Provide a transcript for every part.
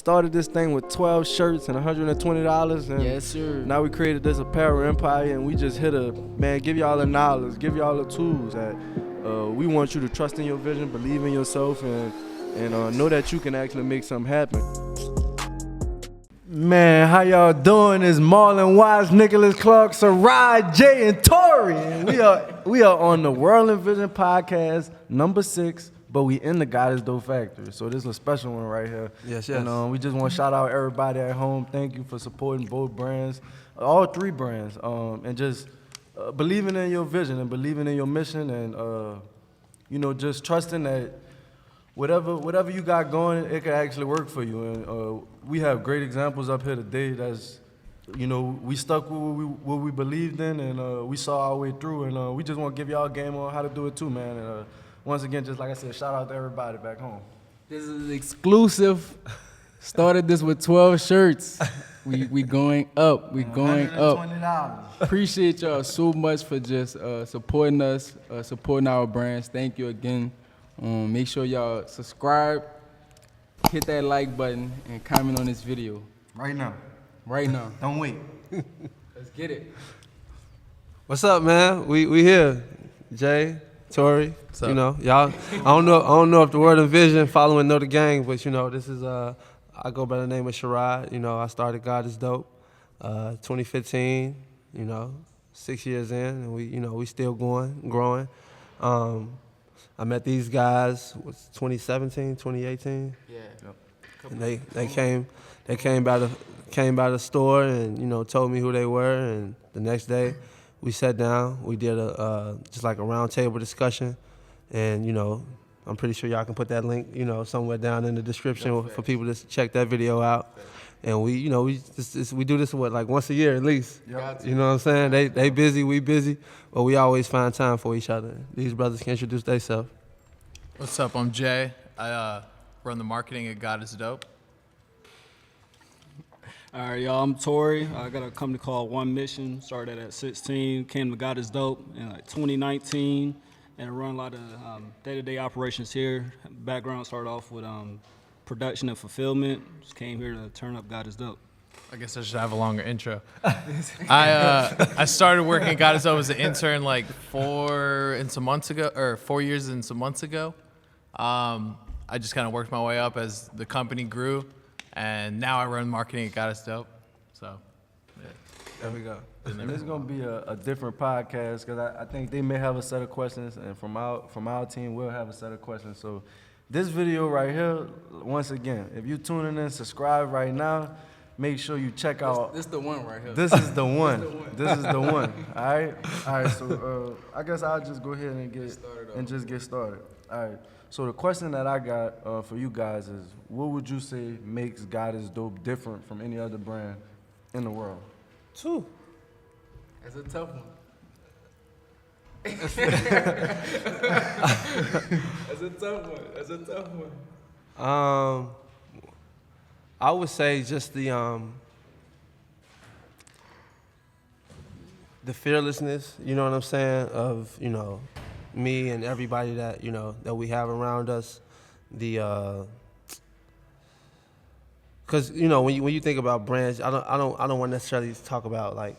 started this thing with 12 shirts and $120. And yes, sir. Now we created this apparel empire, and we just give y'all the knowledge, give y'all the tools that we want you to trust in your vision, believe in yourself, and know that you can actually make something happen. Man, how y'all doing? It's Marlon, Wise, Nicholas, Clark, Sharod, Jay, and Tory. And we are on the WRLDINVSN podcast, number 6, but we in the God Is Dope factory. So this is a special one right here. Yes. And we just want to shout out everybody at home. Thank you for supporting both brands, all 3 brands, and just believing in your vision and believing in your mission, and just trusting that whatever you got going, it can actually work for you. And we have great examples up here today. That's, we stuck with what we believed in, and we saw our way through. And we just want to give y'all a game on how to do it too, man. And once again, just like I said, shout out to everybody back home. This is exclusive. Started this with 12 shirts. We going up. We going up. $120. Appreciate y'all so much for just supporting us, supporting our brands. Thank you again. Make sure y'all subscribe, hit that like button, and comment on this video. Right now. Right now. Don't wait. Let's get it. What's up, man? We here. Jay, Tory, y'all. I don't know if the WRLDINVSN following know the gang, but this is I go by the name of Sharod. I started God Is Dope 2015. 6 years in, and we still growing. I met these guys, was 2017, 2018? Yeah. Yep. And they came by the store and, told me who they were, and the next day we sat down, we did just like a round table discussion, and, I'm pretty sure y'all can put that link, somewhere down in the description for people to check that video out. And we do this like once a year at least. Yep. You know what I'm saying? They busy, we busy, but we always find time for each other. These brothers can introduce themselves. What's up? I'm Jay. I run the marketing at God Is Dope. All right, y'all, I'm Tory. I got a company called One Mission, started at 16, came to God Is Dope in 2019, and I run a lot of day-to-day operations here. Background started off with production and fulfillment. Just came here to turn up God Is Dope. I guess I should have a longer intro. I started working at God Is Dope as an intern like 4 years and some months ago. I just kind of worked my way up as the company grew, and now I run marketing at God Is Dope. So, yeah. There we go. And this is gonna be a different podcast because I think they may have a set of questions, and from our team we'll have a set of questions. So this video right here, once again, if you tuning in, subscribe right now. Make sure you check out. This the one right here. This is the one. This is the one. All right. So I guess I'll just go ahead and get started. All right. So the question that I got for you guys is, what would you say makes God Is Dope different from any other brand in the world? 2. That's a tough one. That's a tough one. I would say just the fearlessness, you know what I'm saying, of, me and everybody that, that we have around us. Cause when you think about brands, I don't want to necessarily talk about, like,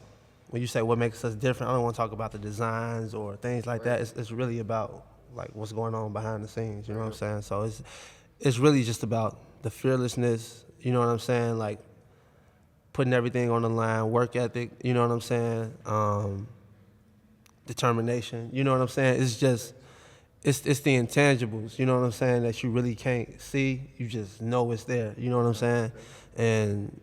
when you say what makes us different, I don't want to talk about the designs or things like that. It's really about like what's going on behind the scenes, you know what I'm saying? So it's really just about the fearlessness, you know what I'm saying? Like putting everything on the line, work ethic, you know what I'm saying? Determination, you know what I'm saying? It's just, it's the intangibles, you know what I'm saying, that you really can't see, you just know it's there, you know what I'm saying? And,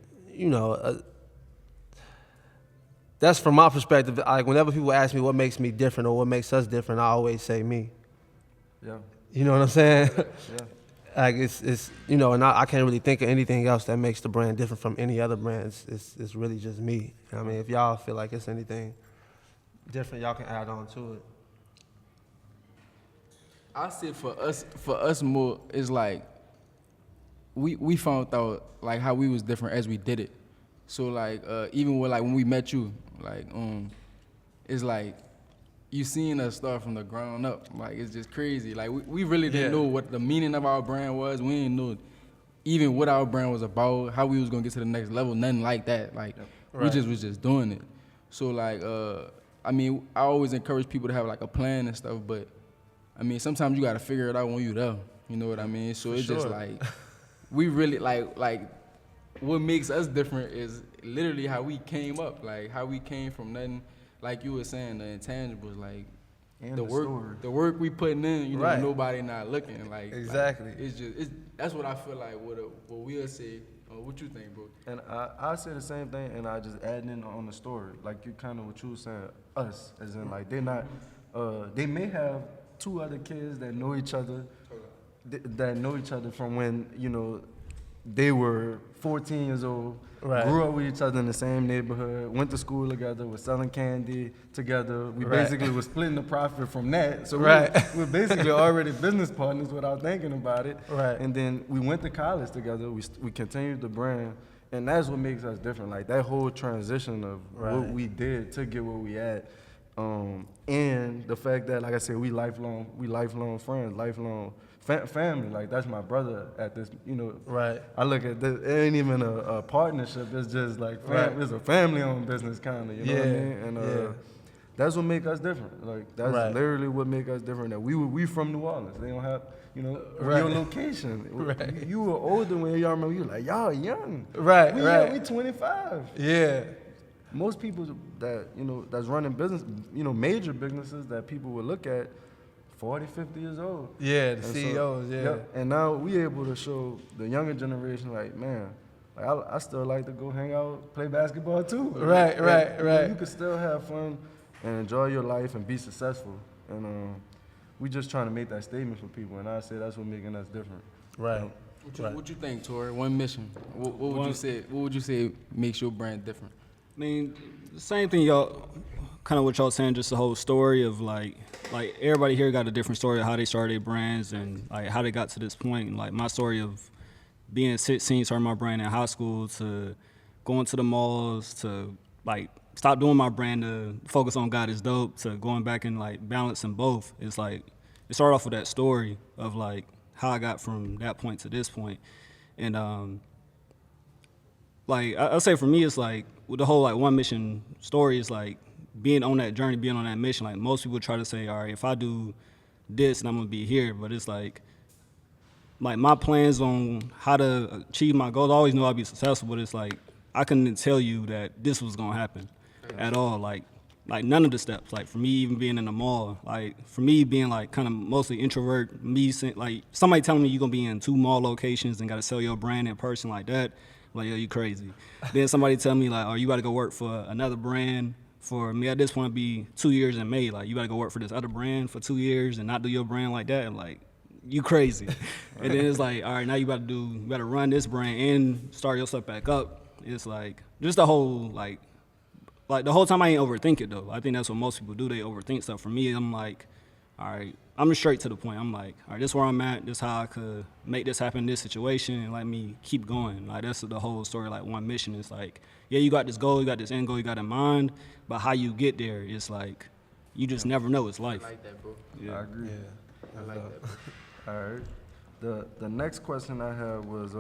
that's from my perspective. Like whenever people ask me what makes me different or what makes us different, I always say me. Yeah. You know what I'm saying? Yeah. Like it's and I can't really think of anything else that makes the brand different from any other brand. It's really just me. I mean, if y'all feel like it's anything different, y'all can add on to it. I say for us more is like we found out like how we was different as we did it. So like even with like when we met you, like it's like you seeing us start from the ground up. Like it's just crazy. Like we really didn't know what the meaning of our brand was. We didn't know even what our brand was about, how we was gonna get to the next level, nothing like that. Like we Right. just was just doing it. So like, I mean, I always encourage people to have like a plan and stuff, but I mean, sometimes you gotta figure it out when you there. You know what I mean? So it's just sure. like, we really like what makes us different is literally how we came up, like how we came from nothing. Like you were saying, the intangibles, like And the the work, story. the work we putting in. You know, Right. nobody not looking. Like Exactly. it's that's what I feel like. What we'll say. What you think, bro? And I say the same thing, and I just add in on the story, like you kind of what you were saying, us, as in like they're not, they may have 2 other kids that know each other, that know each other from when, you know, they were 14 years old, Right. grew up with each other in the same neighborhood, went to school together, was selling candy together. We Right. basically was splitting the profit from that. So Right. we're basically already business partners without thinking about it. Right. And then we went to college together. We continued the brand, and that's what makes us different. Like that whole transition of what Right. we did to get where we at, and the fact that, like I said, we lifelong friends, lifelong family. Like that's my brother at this. You know, Right. I look at this. It ain't even a partnership. It's just like Right. it's a family-owned business kind of. You know what I Yeah, mean? And yeah. that's what make us different. Like that's Right. literally what make us different. That we from New Orleans. They don't have, you know, Right. your location. Right. You were older when y'all remember. You like y'all young. Right, We right. We 25. Yeah. Most people that that's running business, major businesses that people would look at, 40, 50 years old. Yeah, the And so- CEOs, yeah. yep. And now we able to show the younger generation, like, man, like I still like to go hang out, play basketball too. Right, And, right, you know, right. You can still have fun and enjoy your life and be successful. And we just trying to make that statement for people. And I say that's what making us different. Right. What you think, Tory? One mission. What would you say? What would you say makes your brand different? I mean, the same thing, y'all. Kind of what y'all saying, just the whole story of like everybody here got a different story of how they started their brands and like how they got to this point. And, like my story of being 16, starting my brand in high school, to going to the malls, to like stop doing my brand to focus on God Is Dope, to going back and like balancing both. It's like it started off with that story of like how I got from that point to this point. And like I'll say for me, it's like with the whole like one mission story is like being on that journey, being on that mission. Like most people try to say, all right, if I do this, then I'm gonna be here. But it's like my plans on how to achieve my goals. I always knew I'd be successful, but it's like I couldn't tell you that this was gonna happen at all. Like none of the steps. Like for me, even being in the mall, like for me being like kind of mostly introvert, like somebody telling me you're gonna be in 2 mall locations and gotta sell your brand in person like that. Like, yo, you crazy. Then somebody tell me like, oh, you gotta go work for another brand. For me at this point, it'd be 2 years in May. Like, you gotta go work for this other brand for 2 years and not do your brand like that. And like, you crazy. And then it's like, all right, now you gotta run this brand and start yourself back up. It's like, just the whole, like the whole time I ain't overthink it though. I think that's what most people do. They overthink stuff. For me, I'm like, all right, I'm just straight to the point. I'm like, all right, this is where I'm at. This is how I could make this happen in this situation and let me keep going. Like, that's the whole story, like one mission. It's like, yeah, you got this goal, you got this end goal, you got in mind, but how you get there is like, you just never know. It's life. I like that, bro. I agree. I like that, bro. All right. The next question I had was,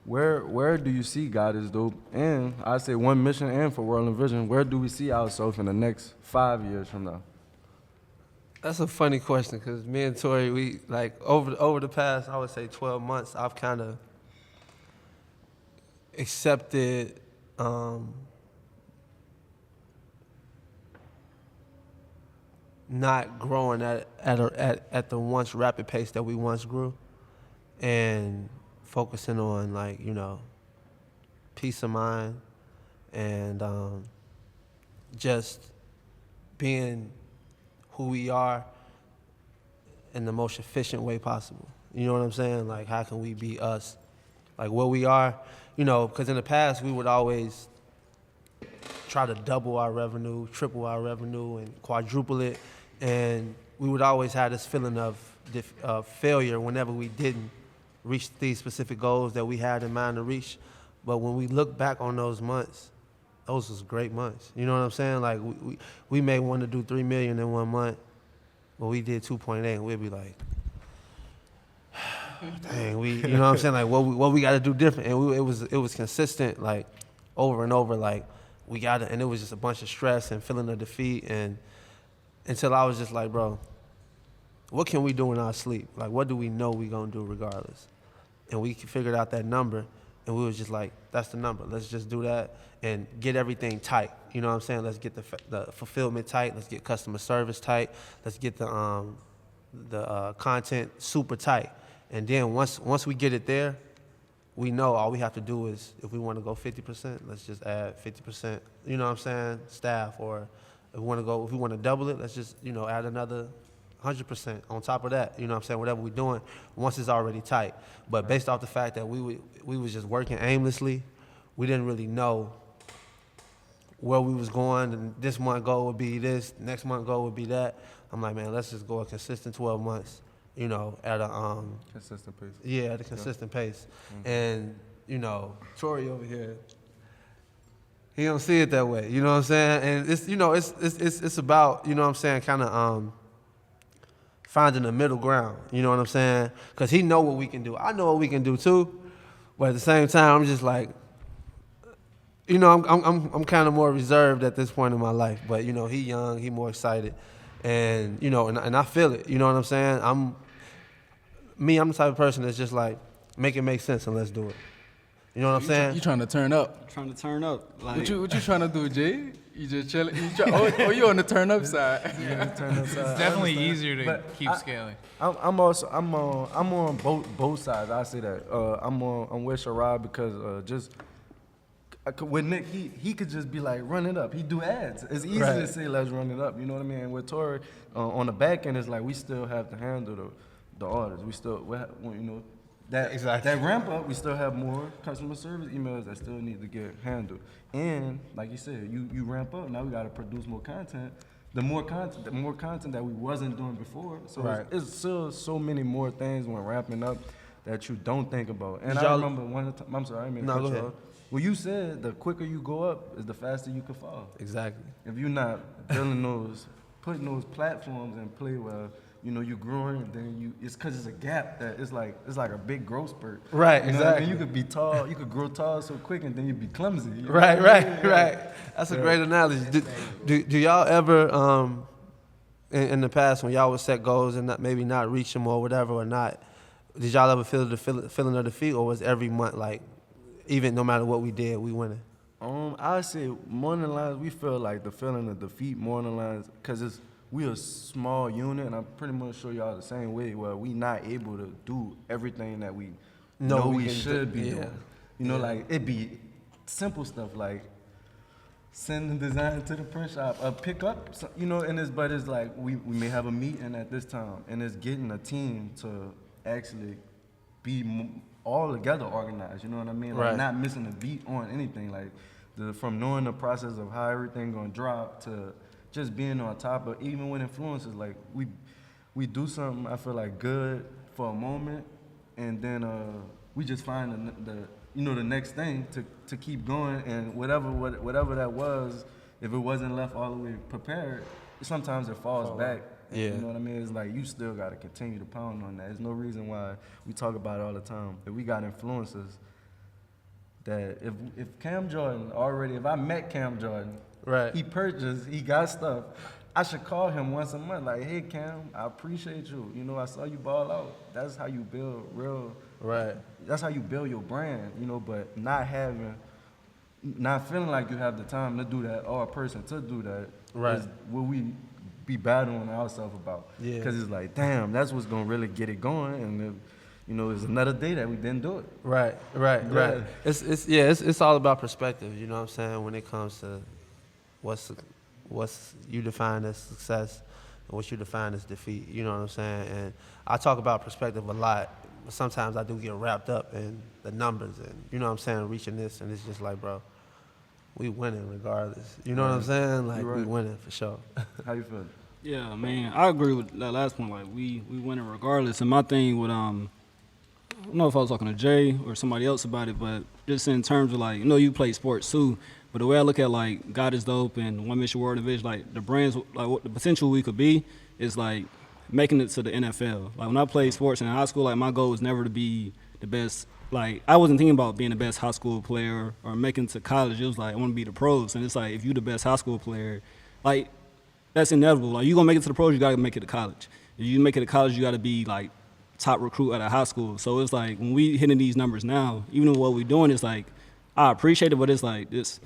where do you see God Is Dope? And I say one mission and for World and Vision, where do we see ourselves in the next 5 years from now? That's a funny question because me and Tory, we like over the past, I would say 12 months, I've kind of accepted not growing at the once rapid pace that we once grew, and focusing on like peace of mind and just being who we are in the most efficient way possible. You know what I'm saying? Like, how can we be us? Like, what we are, because in the past, we would always try to double our revenue, triple our revenue, and quadruple it. And we would always have this feeling of failure whenever we didn't reach these specific goals that we had in mind to reach. But when we look back on those months, those was great months. You know what I'm saying? Like, we may want to do $3 million in 1 month, but we did 2.8, and we'd be like, dang, you know what I'm saying? Like, what we got to do different? And it was consistent, like, over and over, like, we got it. And it was just a bunch of stress and feeling of defeat. And until I was just like, bro, what can we do in our sleep? Like, what do we know we going to do regardless? And we figured out that number. And we was just like, that's the number. Let's just do that and get everything tight. You know what I'm saying? Let's get the fulfillment tight. Let's get customer service tight. Let's get the content super tight. And then once we get it there, we know all we have to do is, if we want to go 50%, let's just add 50%. You know what I'm saying? Staff, or if we want to double it, let's just add another 100% on top of that. You know what I'm saying? Whatever we're doing, once it's already tight. But based off the fact that we was just working aimlessly, we didn't really know where we was going. And this month goal would be this, next month goal would be that. I'm like, man, let's just go a consistent 12 months. At a consistent pace. Yeah, at a consistent pace. And Tory over here, he don't see it that way. You know what I'm saying? And it's about kind of finding a middle ground. You know what I'm saying? Because he know what we can do. I know what we can do too. But at the same time, I'm just like, I'm kind of more reserved at this point in my life. But he young, he more excited. And and I feel it. You know what I'm saying? I'm the type of person that's just like, make it make sense and let's do it. You know what I'm saying? You trying to turn up? Trying to turn up. Like, What you trying to do, Jay? You just chilling? You on the turn up side? It's definitely easier to keep scaling. I'm on both sides. I say that. I'm with Sharod because with Nick, he could just be like, run it up. He do ads. It's easy to say, let's run it up. You know what I mean? And with Tory, on the back end, it's like we still have to handle the orders. We still, that ramp up, we still have more customer service emails that still need to get handled. And like you said, you ramp up. Now we got to produce more content. The more content that we wasn't doing before. So it's still so many more things when ramping up that you don't think about. And I remember one time, I'm sorry, I didn't mean to cut you off. Well, you said the quicker you go up is the faster you can fall. Exactly. If you're not building putting those platforms in play where you're growing, then it's because it's a gap that it's like a big growth spurt. Right. You know exactly. what I mean? You could be tall, you could grow tall so quick, and then you'd be clumsy. Right. That's a great analogy. Do y'all ever in the past when y'all would set goals and maybe not reach them or whatever or not, did y'all ever feel the feeling of defeat, or was every month like, even no matter what we did, we winning? I say more than lines, we feel like the feeling of defeat more than lines, because we a small unit, and I'm pretty much sure y'all the same way, where we not able to do everything that we know we should be doing. Like it be simple stuff like send the design to the print shop, pick up, but it's like we may have a meeting at this time, and it's getting a team to actually be all together organized, you know what I mean? Like not missing a beat on anything, like from knowing the process of how everything gonna drop to just being on top of, even with influences, like we do something I feel like good for a moment, and then we just find the next thing to keep going, and whatever that was, if it wasn't left all the way prepared, sometimes it falls back. Yeah. You know what I mean? It's like you still got to continue to pound on that. There's no reason why we talk about it all the time. If we got influencers that if Cam Jordan already, if I met Cam Jordan, he purchased, he got stuff, I should call him once a month like, hey Cam, I appreciate you. I saw you ball out. That's how you build real. Right. That's how you build your brand, but not feeling like you have the time to do that or a person to do that. Is what we be battling ourselves about. Yeah. Because it's like, damn, that's what's gonna really get it going, and it's another day that we didn't do it. Right. It's all about perspective. You know what I'm saying? When it comes to what's you define as success and what you define as defeat. You know what I'm saying? And I talk about perspective a lot, but sometimes I do get wrapped up in the numbers and reaching this, and it's just like, bro, we winning regardless. You know what I'm saying? Like, we winning for sure. How you feel? Yeah, man, I agree with that last point. Like, we winning regardless. And my thing with I don't know if I was talking to Jay or somebody else about it, but just in terms of like, you play sports too. But the way I look at like God Is Dope and One Mission World Envision, like the brands, like what the potential we could be is like making it to the NFL. Like when I played sports in high school, like my goal was never to be the best. Like I wasn't thinking about being the best high school player or making it to college. It was like I want to be the pros, and it's like if you're the best high school player, like that's inevitable. Like you gonna make it to the pros, you gotta make it to college. If you make it to college, you gotta be like top recruit at a high school. So it's like when we hitting these numbers now, even what we're doing is like I appreciate it, but it's like this.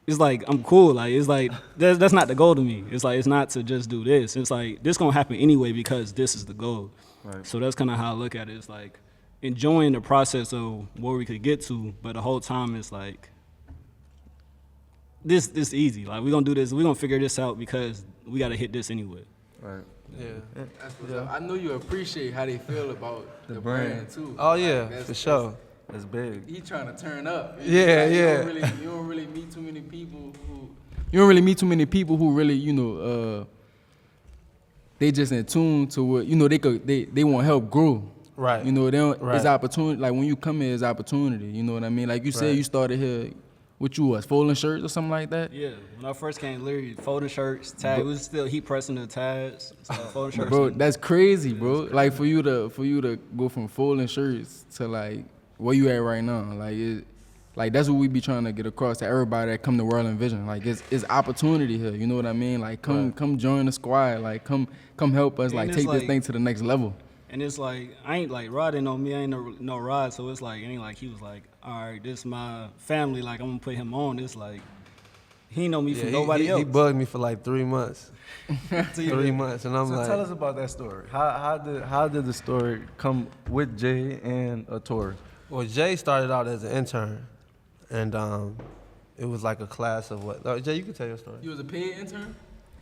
It's like I'm cool. Like it's like that's not the goal to me. It's like it's not to just do this. It's like this gonna happen anyway because this is the goal. Right. So that's kind of how I look at it. It's like enjoying the process of where we could get to, but the whole time it's like this easy. Like we're gonna do this. We're gonna figure this out because we gotta hit this anyway. Right. Yeah. That's what's up. I know you appreciate how they feel about the brand too. Oh yeah, Like, for sure. That's big. He trying to turn up. Yeah, Like, yeah. You don't really meet too many people who really, you know, they just in tune to what, you know, they want help grow. Right. You know, they don't, Right. it's opportunity. Like when you come here, it's opportunity. You know what I mean? Like you said, Right. you started here. What you was folding shirts or something like that? Yeah, when I first came, literally folding shirts, tag. We was still heat pressing the tags, folding shirts. Bro, that's crazy, bro. Like for you to go from folding shirts to like where you at right now, like that's what we be trying to get across to everybody that come to World Envision. Like it's opportunity here. You know what I mean? Like come join the squad. Like come help us. And Like it's take this like- thing to the next level. And it's like, I ain't like, Rod didn't know me, I ain't no Rod, so it's like, it ain't like he was like, all right, this is my family, like, I'm gonna put him on. It's like, he ain't know me from nobody else. He bugged me for like 3 months. So, 3 months, and I'm So like, tell us about that story. How did the story come with Jay and Tory? well, Jay started out as an intern, and it was like a class of what? Oh, Jay, you can tell your story. You was a paid intern?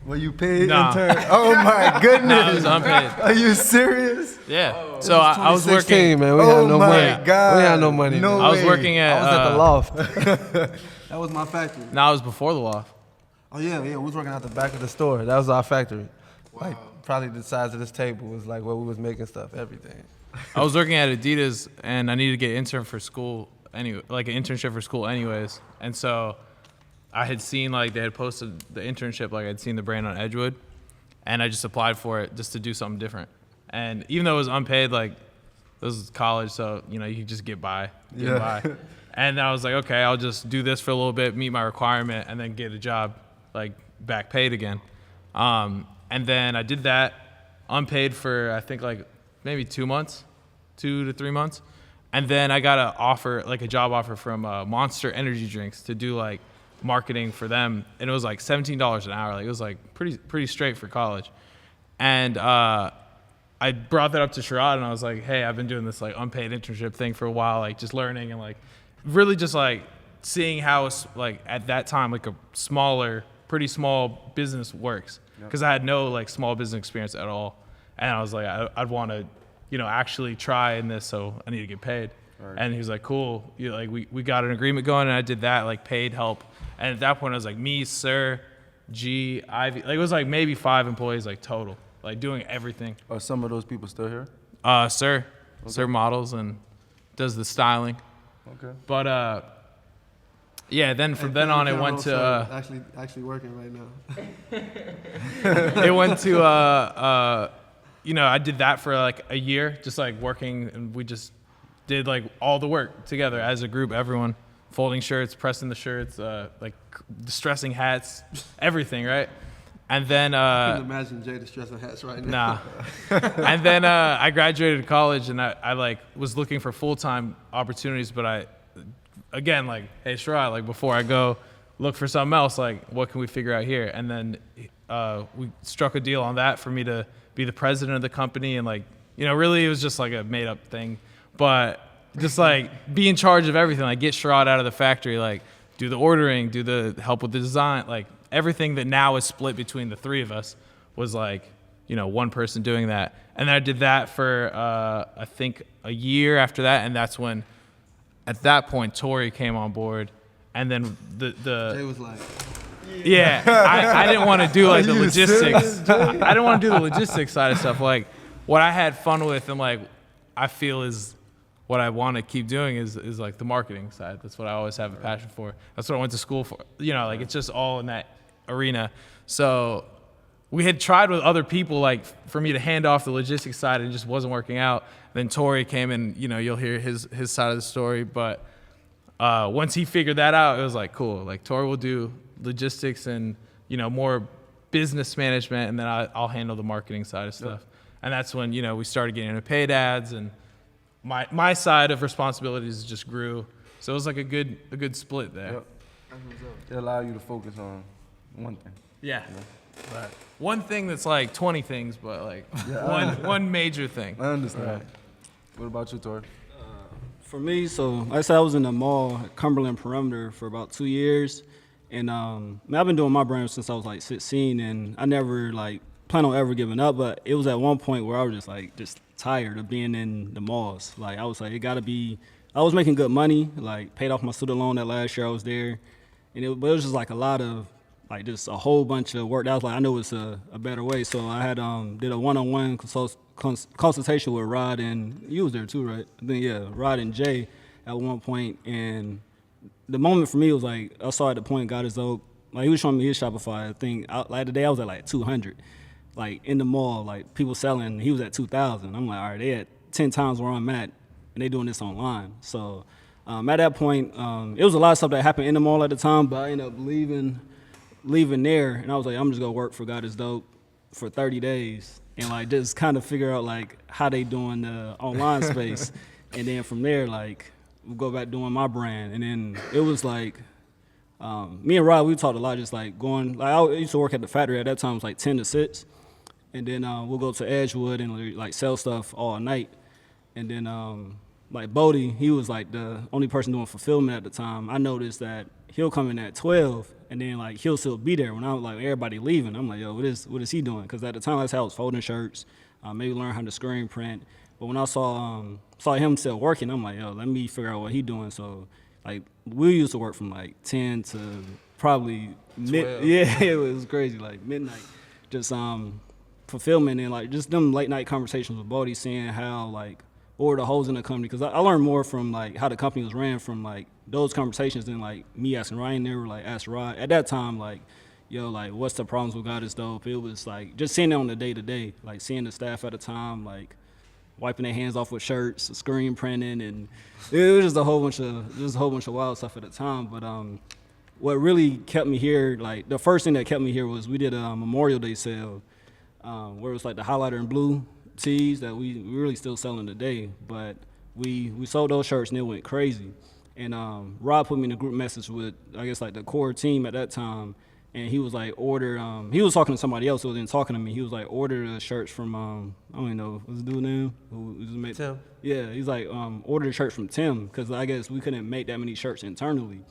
Were you paid Nah. intern? Oh my goodness! No, it was unpaid. Are you serious? Yeah. So I was 2016, working. man. We Oh had no my money. God. We had no money. No man. I was way. working at. I was at the loft. That was my factory. No, I was before the loft. Oh yeah, we was working at the back of the store. That was our factory. Like probably the size of this table was like where we was making stuff, everything. I was working at Adidas, and I needed to get an intern for school anyway, like an internship for school anyways. And so I had seen like they had posted the internship, like I'd seen the brand on Edgewood, and I just applied for it just to do something different. And even though it was unpaid, like this was college, so you know you could just get by. And I was like, okay, I'll just do this for a little bit, meet my requirement, and then get a job, like back paid again. And then I did that, unpaid for I think like maybe 2 months, 2 to 3 months. And then I got a job offer from Monster Energy Drinks to do like marketing for them, and it was like $17 an hour. Like it was like pretty straight for college. And I brought that up to Sharod, and I was like, hey, I've been doing this like unpaid internship thing for a while, like just learning and like really just like seeing how like at that time like a pretty small business works, because I had no like small business experience at all, and I was like I'd want to actually try in this, so I need to get paid. Right. And he was like, cool, like we got an agreement going, and I did that, like paid help. And at that point I was like me, Sir, G, Ivy, like it was like maybe 5 employees like total, like doing everything. Are some of those people still here? Sir models and does the styling. Okay. But yeah, then from then on it went to actually working right now. it went to I did that for like a year, just like working, and we just did like all the work together as a group, everyone folding shirts, pressing the shirts, like distressing hats, everything, right? And then I can imagine Jay distressing hats right now. nah. And then I graduated college, and I like was looking for full-time opportunities, but I again like, hey Sharod, like before I go look for something else, like what can we figure out here? And then we struck a deal on that for me to be the president of the company, and like really it was just like a made-up thing, but just like be in charge of everything, like get Sharod out of the factory, like do the ordering, do the help with the design, like everything that now is split between the 3 of us was like one person doing that. And then I did that for I think a year after that, and that's when at that point Tory came on board, and then Jay the was like, yeah, I didn't want to do like the you logistics. I didn't want to do the logistics side of stuff. Like what I had fun with, and like I feel is what I want to keep doing is like the marketing side. That's what I always have a passion for. That's what I went to school for. Like it's just all in that arena. So we had tried with other people, like for me to hand off the logistics side, and it just wasn't working out. Then Tory came in, you'll hear his side of the story. But once he figured that out, it was like, cool. Like Tory will do logistics and, more business management, and then I'll handle the marketing side of stuff. Yep. And that's when, we started getting into paid ads, and my side of responsibilities just grew. So it was like a good split there. Yep. It allow you to focus on one thing. Yeah. But one thing that's like 20 things, but like one major thing. I understand. Right. What about you, Tory? For me, so like I said, I was in the mall at Cumberland Perimeter for about 2 years. And I've been doing my brand since I was like 16, and I never like plan on ever giving up. But it was at one point where I was just tired of being in the malls. Like I was like, it gotta be. I was making good money, like paid off my student loan that last year I was there, and but it was just like a lot of like just a whole bunch of work. That was like I knew it's a better way. So I had did a one-on-one consultation with Rod, and you was there too, right? I think Rod and Jay at one point, and the moment for me was like I saw at the point God Is Dope. Like he was showing me his Shopify thing. Like the day I was at like 200, like in the mall, like people selling. He was at 2,000. I'm like, all right, they at 10 times where I'm at, and they doing this online. So at that point, it was a lot of stuff that happened in the mall at the time, but I ended up leaving there, and I was like, I'm just gonna work for God Is Dope for 30 days and like just kind of figure out like how they doing the online space, and then from there like we'll go back doing my brand. And then it was like me and Rod, we talked a lot, just like going. Like I used to work at the factory at that time. It was like 10 to 6, and then we'll go to Edgewood and like sell stuff all night, and then like Bodie, he was like the only person doing fulfillment at the time. I noticed that he'll come in at 12, and then like he'll still be there when I was like everybody leaving. I'm like, yo, what is he doing? Because at the time that's how I was folding shirts, maybe learn how to screen print. But when I saw him still working, I'm like, yo, let me figure out what he doing. So like we used to work from like 10 to probably yeah, it was crazy, like midnight, just fulfillment and like just them late night conversations with Bodie, seeing how like or the holes in the company, because I learned more from like how the company was ran from like those conversations than like me asking Ryan. Never like asked Rod at that time, like, yo, like what's the problems with God Is Dope? It was like just seeing it on the day to day, like seeing the staff at the time like wiping their hands off with shirts, screen printing, and it was just a whole bunch of wild stuff at the time. But what really kept me here, like the first thing that kept me here was we did a Memorial Day sale where it was like the highlighter and blue tees that we really still selling today, but we sold those shirts and it went crazy. And Rob put me in a group message with I guess like the core team at that time, and he was like order. He was talking to somebody else who wasn't talking to me. He was like order the shirts from I don't even know what's the dude name. Tim. Yeah, he's like order the shirts from Tim, because I guess we couldn't make that many shirts internally.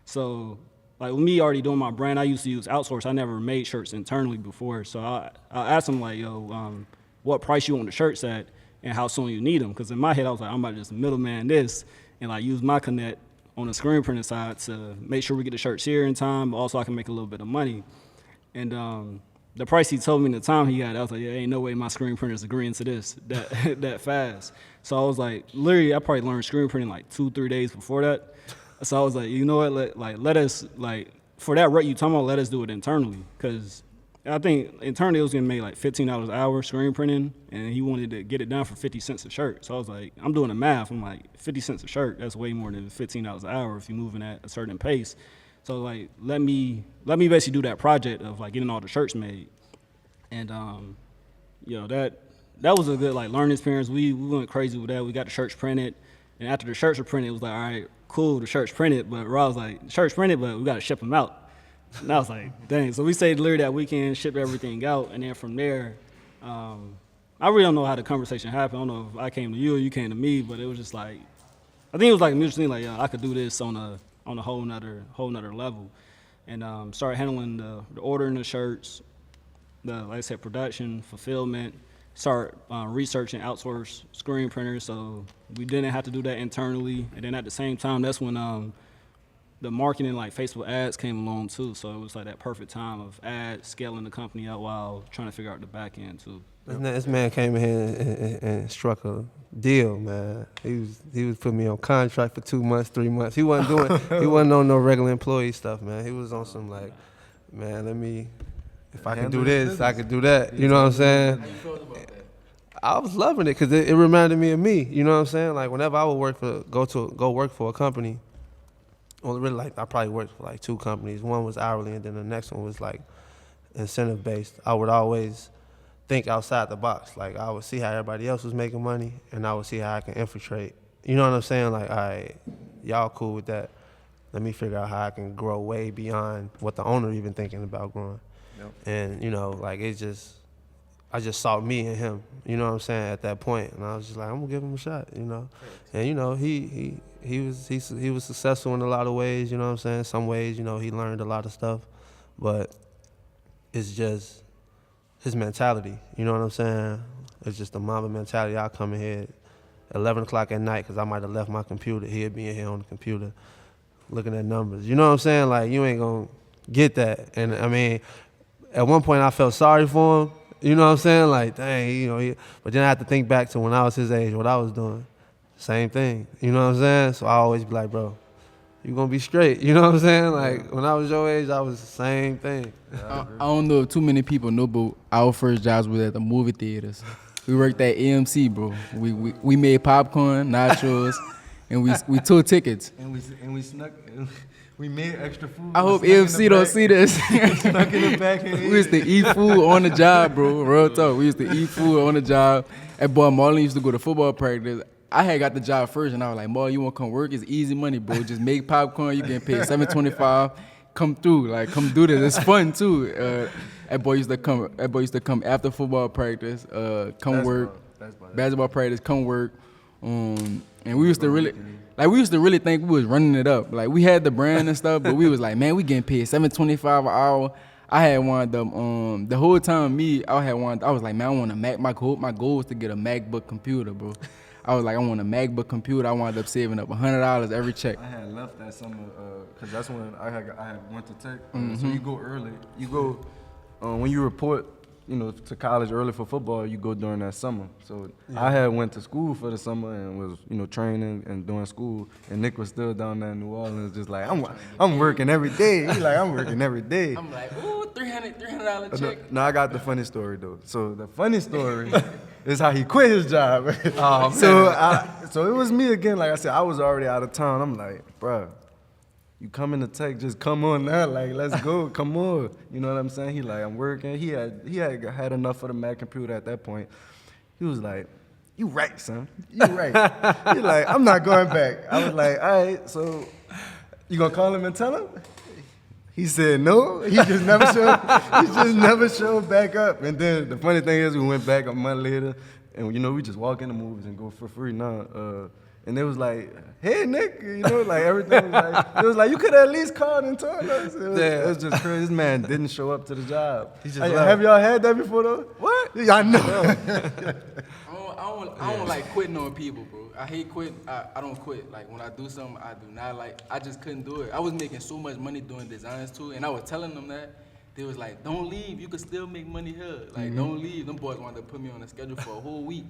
So like with me already doing my brand, I used to use outsource. I never made shirts internally before. So I asked him like, yo, what price you want the shirts at and how soon you need them. Because in my head, I was like, I'm about to just middleman this and like use my connect on the screen printing side to make sure we get the shirts here in time, but also I can make a little bit of money. And the price he told me the time he had, I was like, yeah, ain't no way my screen printer's agreeing to this that fast. So I was like, literally, I probably learned screen printing like 2-3 days before that. So I was like, you know what, let us, like, for that rate you talking about, let us do it internally. Because I think internally it was getting made like $15 an hour screen printing, and he wanted to get it done for 50 cents a shirt. So I was like, I'm doing the math. I'm like, 50 cents a shirt, that's way more than $15 an hour if you're moving at a certain pace. So like, let me basically do that project of like getting all the shirts made. And that was a good like learning experience. We went crazy with that. We got the shirts printed, and after the shirts were printed, it was like, all right, cool, the shirts printed. But Rob was like, the shirts printed, but we got to ship them out. And I was like, dang. So we stayed literally that weekend, shipped everything out, and then from there, I really don't know how the conversation happened. I don't know if I came to you or you came to me, but it was just like, I think it was like a mutual thing, like, yeah, I could do this on a whole nother level, and started handling the ordering the shirts, like I said, production, fulfillment. Start researching outsource screen printers, so we didn't have to do that internally. And then at the same time, that's when the marketing, like Facebook ads, came along too. So it was like that perfect time of ads, scaling the company out while trying to figure out the back end too. This man came in here and struck a deal, man. He was putting me on contract for 2 months, 3 months. He wasn't on no regular employee stuff, man. He was on some like, man, if I can Handle do the this, business. I can do that. You know what I'm saying? How you felt about that? I was loving it because it reminded me of me. You know what I'm saying? Like whenever I would go work for a company, well, really, like I probably worked for like 2 companies. One was hourly, and then the next one was like incentive based. I would always think outside the box. Like I would see how everybody else was making money, and I would see how I can infiltrate. You know what I'm saying? Like, all right, y'all cool with that. Let me figure out how I can grow way beyond what the owner even thinking about growing. Yep. And you know, like I just saw me and him. You know what I'm saying? At that point, and I was just like, I'm gonna give him a shot. You know, and you know, he was successful in a lot of ways. You know what I'm saying? Some ways, you know, he learned a lot of stuff, but it's just his mentality. You know what I'm saying? It's just the Mamba mentality. I'll come in here at 11 o'clock at night because I might have left my computer. He'd be in here on the computer looking at numbers. You know what I'm saying? Like, you ain't going to get that. And, I mean, at one point I felt sorry for him. You know what I'm saying? Like, dang, you know. But then I had to think back to when I was his age, what I was doing. Same thing. You know what I'm saying? So I always be like, bro, you going to be straight. You know what I'm saying? Like, when I was your age, I was the same thing. I don't know if too many people know, but our first jobs was at the movie theaters. We worked at AMC, bro. We made popcorn, nachos, and we took tickets. And we snuck. We made extra food. I hope We snuck in AMC the don't back. see this. Snuck in the back and We used to eat food on the job, bro. Real talk. We used to eat food on the job. And boy, Marlon used to go to football practice. I had got the job first, and I was like, Marlon, you want to come work? It's easy money, bro. Just make popcorn. You getting paid $7.25. Come through, like come do this. It's fun too. That boy used to come after football practice. Come work. Basketball practice. Come work. And we used to really think we was running it up. Like we had the brand and stuff, but we was like, man, we getting paid $7.25 an hour. I had wanted them. The whole time I was like, man, I want a Mac. My goal was to get a MacBook computer, bro. I was like, I want a MacBook computer. I wound up saving up $100 every check. I had left that summer because that's when I had went to Tech. So you go early. You go when you report, you know, to college early for football. You go during that summer. So I had went to school for the summer and was, you know, training and doing school. And Nick was still down there in New Orleans, just like I'm working every day. He's like, I'm working every day. I'm like, ooh, $300 check. No, I got the funny story though. So the funny story is how he quit his job. Oh, So it was me again. Like I said, I was already out of town. I'm like, bruh, you come into Tech, just come on now. Like, let's go, come on. You know what I'm saying? He like, I'm working. He had enough of the Mac computer at that point. He was like, you right, son. You right. He like, I'm not going back. I was like, all right, so you gonna call him and tell him? He said no. He just never showed back up. And then the funny thing is, we went back a month later, and you know, we just walk in the movies and go for free now. And it was like, hey Nick, you know, like everything was like, it was like you could at least called and told us. It was just crazy. This man didn't show up to the job. He just Have y'all had that before though? What? Yeah, I know. I don't like quitting on people, bro. I hate quitting. I don't quit. Like when I do something, I do not like. I just couldn't do it. I was making so much money doing designs too, and I was telling them that. They was like, don't leave. You can still make money here. Like, don't leave. Them boys wanted to put me on a schedule for a whole week.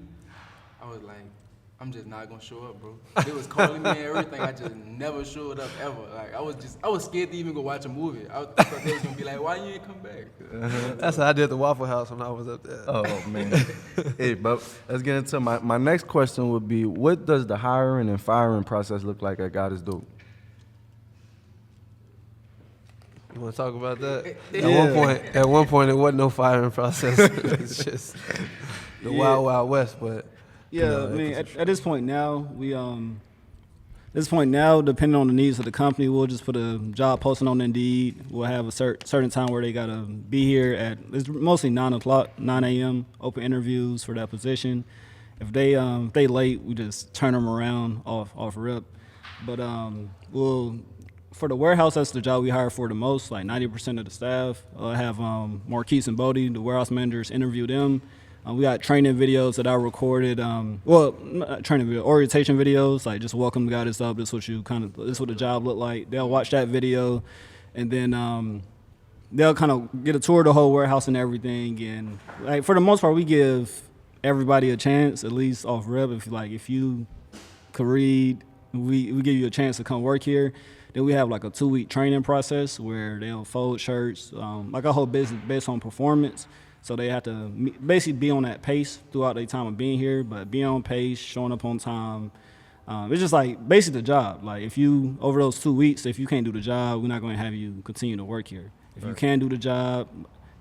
I was like, I'm just not gonna show up, bro. They was calling me and everything. I just never showed up ever. Like I was scared to even go watch a movie. I thought they was gonna be like, why you ain't come back? That's how I did at the Waffle House when I was up there. Oh man. Hey, but let's get into my next question would be, what does the hiring and firing process look like at God Is Dope? You want to talk about that? At one point, it wasn't no firing process. It's just the wild, wild west. But Yeah, I mean, at this point now, depending on the needs of the company, we'll just put a job posting on Indeed. We'll have a certain time where they gotta be here it's mostly 9 a.m. Open interviews for that position. If they late, we just turn them around off rip. But for the warehouse, that's the job we hire for the most. Like 90% of the staff. I have Marquise and Bodie, the warehouse managers, interview them. We got training videos that I recorded. Not training video, orientation videos, like just welcome to God Is Dope. This is what the job looked like. They'll watch that video, and then they'll kind of get a tour of the whole warehouse and everything. And like for the most part, we give everybody a chance, at least off rep. If you could read, we give you a chance to come work here. Then we have like a 2-week training process where they'll fold shirts, like our whole business based on performance. So they have to basically be on that pace throughout their time of being here, but being on pace, showing up on time. It's just like basically the job. Like if you, over those 2 weeks, if you can't do the job, we're not going to have you continue to work here. If you can do the job,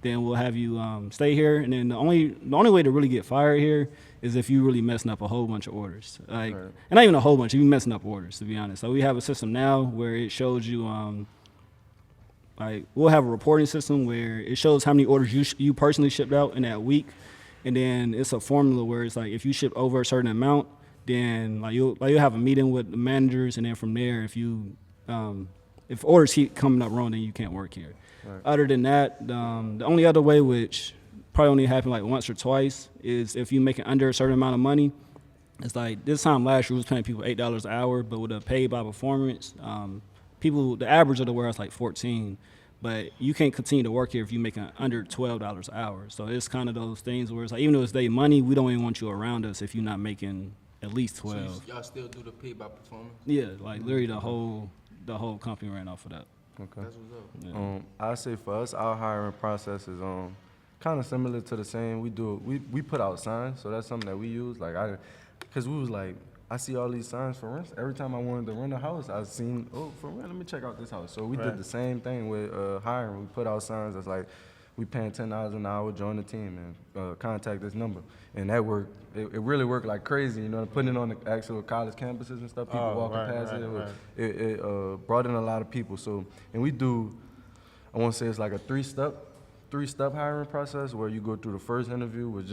then we'll have you stay here. And then the only way to really get fired here is if you really messing up a whole bunch of orders. Like, and not even a whole bunch, you messing up orders, to be honest. So we have a system now where it shows you, like we'll have a reporting system where it shows how many orders you personally shipped out in that week. And then it's a formula where it's like if you ship over a certain amount, then like you'll have a meeting with the managers, and then from there, if orders keep coming up wrong, then you can't work here. Right. Other than that, the only other way, which probably only happened like once or twice, is if you make it under a certain amount of money. It's like this time last year we was paying people $8 an hour, but with a pay by performance, the average of the warehouse like 14. But you can't continue to work here if you make under $12 an hour. So it's kind of those things where it's like even though it's their money, we don't even want you around us if you're not making at least 12. So y'all still do the pay by performance? Yeah, like literally the whole company ran off of that. Okay. That's what's up. Yeah. I say for us, our hiring process is kind of similar to the same. We put out signs, so that's something that we use. Like because we was like, I see all these signs for rent. Every time I wanted to rent a house, I seen, for rent, let me check out this house. So we did the same thing with hiring. We put out signs that's like, we paying $10 an hour, join the team, and contact this number. And that worked. It really worked like crazy, you know, putting it on the actual college campuses and stuff, people walking past it brought in a lot of people. So, and we do, I want to say it's like a three-step hiring process where you go through the first interview, which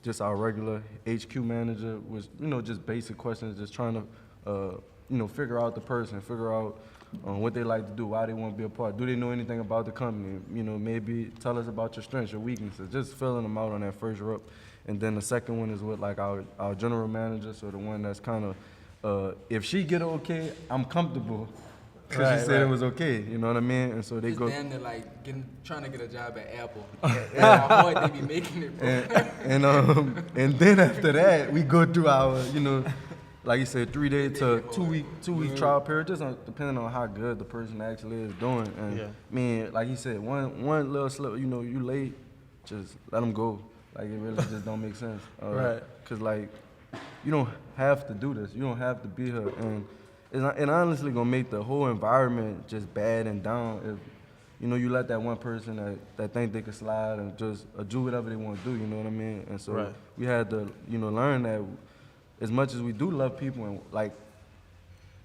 just our regular HQ manager, was, you know, just basic questions, just trying to, figure out the person, figure out what they like to do, why they want to be a part. Do they know anything about the company? You know, maybe tell us about your strengths, your weaknesses, just filling them out on that first rep. And then the second one is with like our general manager, so the one that's kind of, if she get okay, I'm comfortable. Because she said it was okay, you know what I mean? And so they go. Damn, they're like trying to get a job at Apple. How hard they be making it, bro. And then after that, we go through our, you know, like you said, 3-day to 2-week trial period, just depending on how good the person actually is doing. And I mean, like you said, one little slip, you know, you late, just let them go. Like it really just don't make sense. Right. Cause like, you don't have to do this. You don't have to be here. And it's honestly gonna make the whole environment just bad and down if, you know, you let that one person that think they can slide and just do whatever they want to do. You know what I mean? And so we had to, you know, learn that as much as we do love people and like,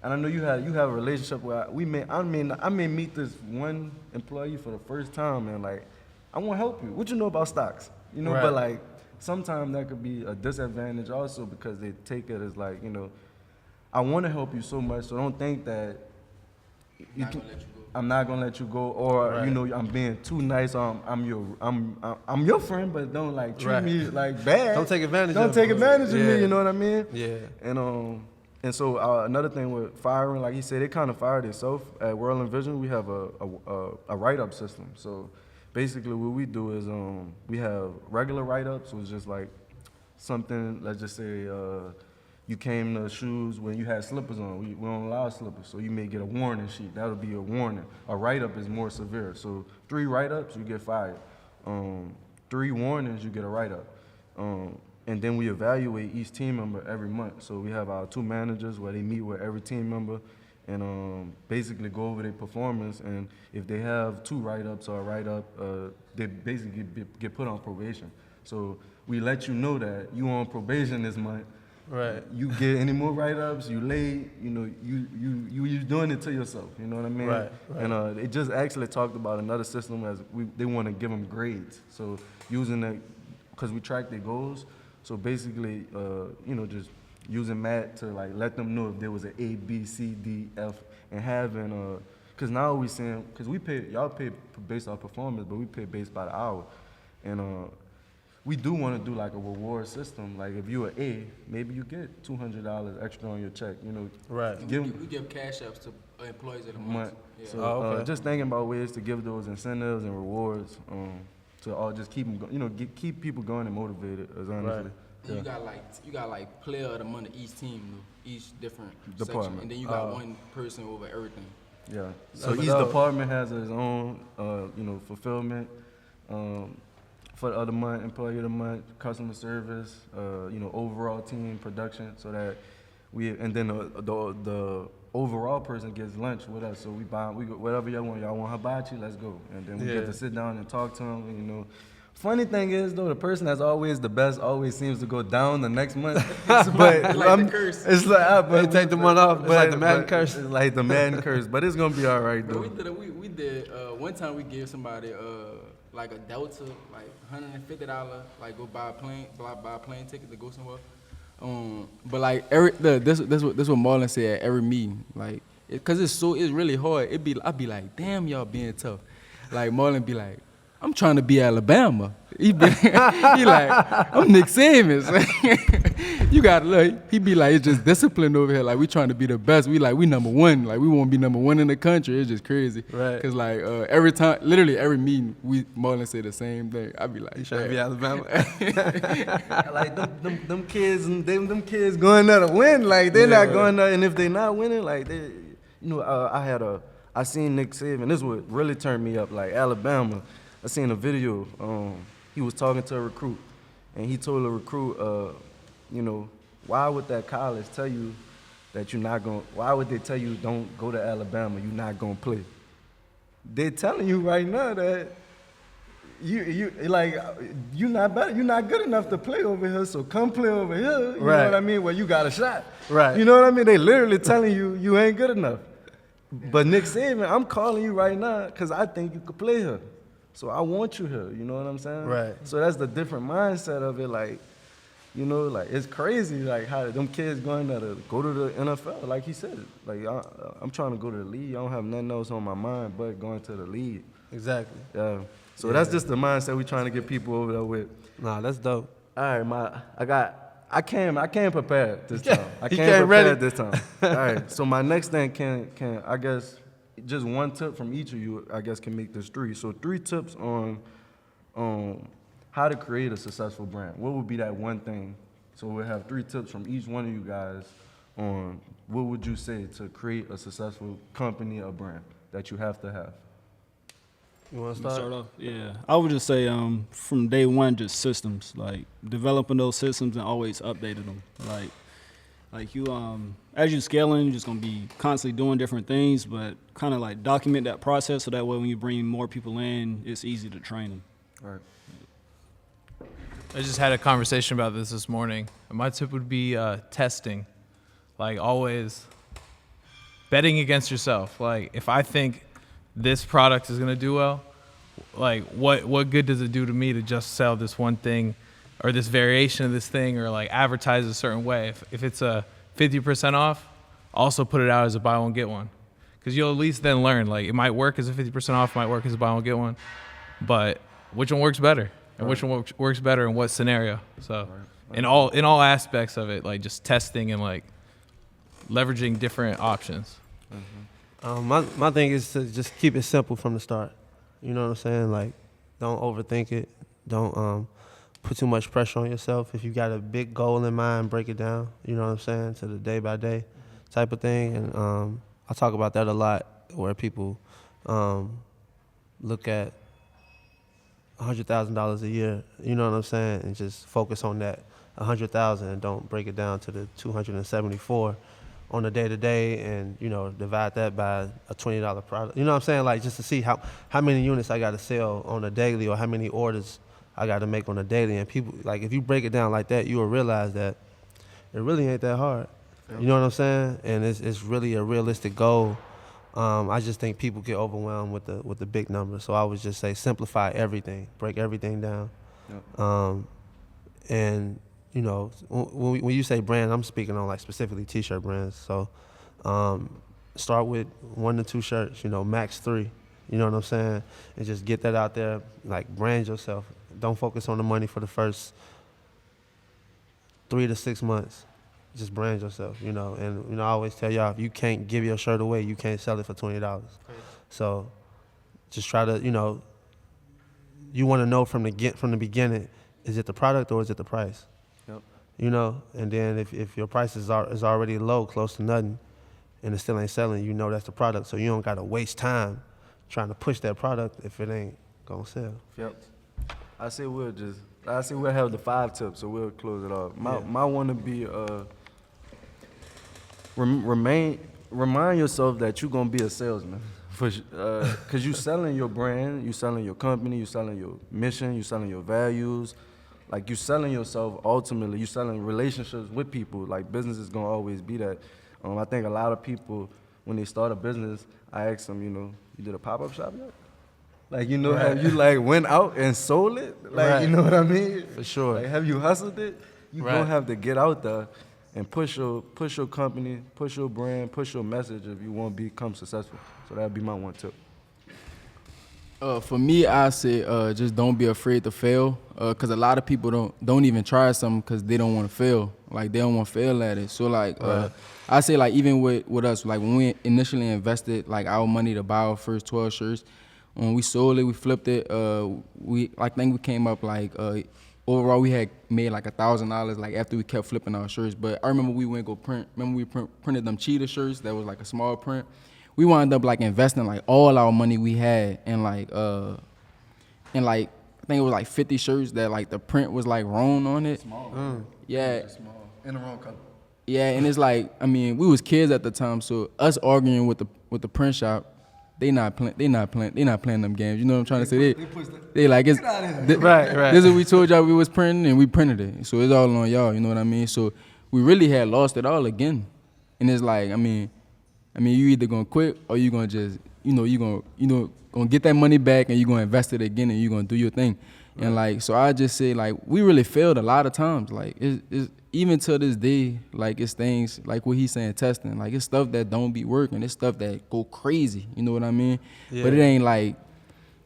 and I know you have a relationship where I may meet this one employee for the first time and like, I want to help you. What you know about stocks? You know, but like sometimes that could be a disadvantage also because they take it as like, you know, I want to help you so much, so don't think that I'm not gonna let you go, or you know, I'm being too nice. I'm your friend, but don't like treat me like bad. Don't take advantage. Don't take advantage of me. You know what I mean? Yeah. And so another thing with firing, like he said, they kind of fired itself at WRLDINVSN. We have a write-up system. So basically, what we do is we have regular write-ups, which is just like something. Let's just say. You came to shoes when you had slippers on. We don't allow slippers, so you may get a warning sheet. That'll be a warning. A write-up is more severe. So 3 write-ups, you get fired. 3 warnings, you get a write-up. And then we evaluate each team member every month. So we have our 2 managers where they meet with every team member and basically go over their performance. And if they have 2 write-ups or a write-up, they basically get put on probation. So we let you know that you on probation this month. Right. You get any more write-ups, you late, you know, you doing it to yourself, you know what I mean? Right. And they just actually talked about another system as they want to give them grades. So using that, because we track their goals, so basically, you know, just using math to like let them know if there was an A, B, C, D, F, and having, because now we saying, because y'all pay based on performance, but we pay based by the hour. And we do want to do like a reward system. Like if you're an A, maybe you get $200 extra on your check. You know, we give cash apps to employees of the month. Yeah. So just thinking about ways to give those incentives and rewards to all just keep them, keep people going and motivated. As honestly. Then you got like player of the month each team, each different Department. section, and then you got one person over everything. Yeah. So But each no. department has its own, fulfillment. For the other month, employee of the month, customer service, overall team production, so that and then the overall person gets lunch with us. So we buy, whatever y'all want hibachi, let's go. And then we get to sit down and talk to them, Funny thing is though, the person that's always the best always seems to go down the next month. But Like the curse. It's like, They take the month off. It's like the Madden curse. It's like the Madden curse, but it's gonna be all right But though. we did one time we gave somebody like a Delta, like $150, like go buy a plane ticket to go somewhere. But like this what Marlon said at every meeting, like cause it's really hard. I'd be like, damn, y'all being tough. Like Marlon be like, I'm trying to be Alabama. He like, I'm Nick Saban. You gotta look. He be like, it's just discipline over here. Like we trying to be the best. We number one. Like we want to be number one in the country. It's just crazy. Right. Cause like every time, literally every meeting, Marlon say the same thing. I be like, You trying to be Alabama? Like them kids, them kids going there to win. Like they're not going there, and if they not winning, like they, I seen Nick Saban. This would really turn me up. Like Alabama, I seen a video. He was talking to a recruit, and he told the recruit, why would that college tell you that you're not going? Why would they tell you don't go to Alabama? You're not gonna play. They're telling you right now that you're not better. You're not good enough to play over here. So come play over here. You know what I mean? Where you got a shot. Right. You know what I mean? They literally telling you ain't good enough. But Nick Saban, I'm calling you right now because I think you could play here. So I want you here. You know what I'm saying? Right. So that's the different mindset of it. Like, it's crazy. Like how them kids going there to go to the NFL. Like he said, like I'm trying to go to the league. I don't have nothing else on my mind but going to the league. Exactly. Yeah. So that's just the mindset we trying to get people over there with. Nah, that's dope. All right, I came prepared this time. I He came came prepared ready. this time. All right. So my next thing can I guess just one tip from each of you I guess can make this 3. So 3 tips on how to create a successful brand. What would be that one thing? So we'll have 3 tips from each one of you guys on what would you say to create a successful company or brand that you have to have. You want to Start start? off? Yeah, I would just say from day one, just systems, like developing those systems and always updating them. Like you, as you scaling, you're just gonna be constantly doing different things, but kind of like document that process so that way when you bring more people in, it's easy to train them. All right. I just had a conversation about this morning. My tip would be testing. Like always betting against yourself. Like if I think this product is gonna do well, like what good does it do to me to just sell this one thing or this variation of this thing or like advertise a certain way? If it's a 50% off, also put it out as a buy one get one. Because you'll at least then learn, like it might work as a 50% off, might work as a buy one get one, but which one works better? And which one works better in what scenario? So in all aspects of it, like just testing and like leveraging different options. My thing is to just keep it simple from the start. You know what I'm saying? Like, don't overthink it. Don't put too much pressure on yourself. If you got a big goal in mind, break it down. You know what I'm saying? To the day by day type of thing. And I talk about that a lot, where people look at $100,000 a year. You know what I'm saying? And just focus on that 100,000 and don't break it down to the 274 on a day-to-day and, divide that by a $20 product. You know what I'm saying? Like, just to see how many units I got to sell on a daily or how many orders I got to make on a daily. And people, like, if you break it down like that, you will realize that it really ain't that hard. You know what I'm saying? And it's really a realistic goal. I just think people get overwhelmed with the big numbers. So I would just say simplify everything, break everything down. Yep. And when you say brand, I'm speaking on like specifically T-shirt brands. So start with 1 to 2 shirts, max 3. You know what I'm saying? And just get that out there, like brand yourself. Don't focus on the money for the first 3 to 6 months. Just brand yourself, And I always tell y'all, if you can't give your shirt away, you can't sell it for $20. So just try to, you want to know from the beginning, is it the product or is it the price? Yep. you know. And then if your price is already low, close to nothing, and it still ain't selling, you know that's the product. So you don't gotta waste time trying to push that product if it ain't gonna sell. Yep. I say we'll have the 5 tips, so we'll close it off. My one to be remind yourself that you're gonna be a salesman, cause you selling your brand, you selling your company, you selling your mission, you selling your values, like you selling yourself. Ultimately, you selling relationships with people. Like business is gonna always be that. I think a lot of people when they start a business, I ask them, you did a pop-up shop yet? Like, have you like went out and sold it? Like, Right. you know what I mean? For sure. Like, have you hustled it? You Right. gonna have to get out there and push your company, push your brand, push your message if you want to become successful. So that'd be my one tip. For me, I say just don't be afraid to fail, cause a lot of people don't even try something cause they don't want to fail. Like they don't want to fail at it. So like I say like even with us, like when we initially invested like our money to buy our first 12 shirts, when we sold it, we flipped it. I think we came up like overall we had made like $1,000 like after we kept flipping our shirts. But I remember we went go print. Remember we printed them cheetah shirts that was like a small print. We wound up like investing like all our money we had in like I think it was like 50 shirts that like the print was like wrong on it. Small. Yeah. Small. In the wrong color. Yeah, and it's like, I mean, we was kids at the time, so us arguing with the print shop, they not playing them games. You know what I'm trying to say? They like it's Right. This is what we told y'all we was printing, and we printed it. So it's all on y'all. You know what I mean? So we really had lost it all again, and it's like, I mean, you either gonna quit or you gonna just, gonna get that money back and you gonna invest it again and you gonna do your thing. And like, so I just say like, we really failed a lot of times. Like it's even to this day, like it's things like what he's saying, testing. Like it's stuff that don't be working. It's stuff that go crazy. You know what I mean? Yeah. But it ain't like,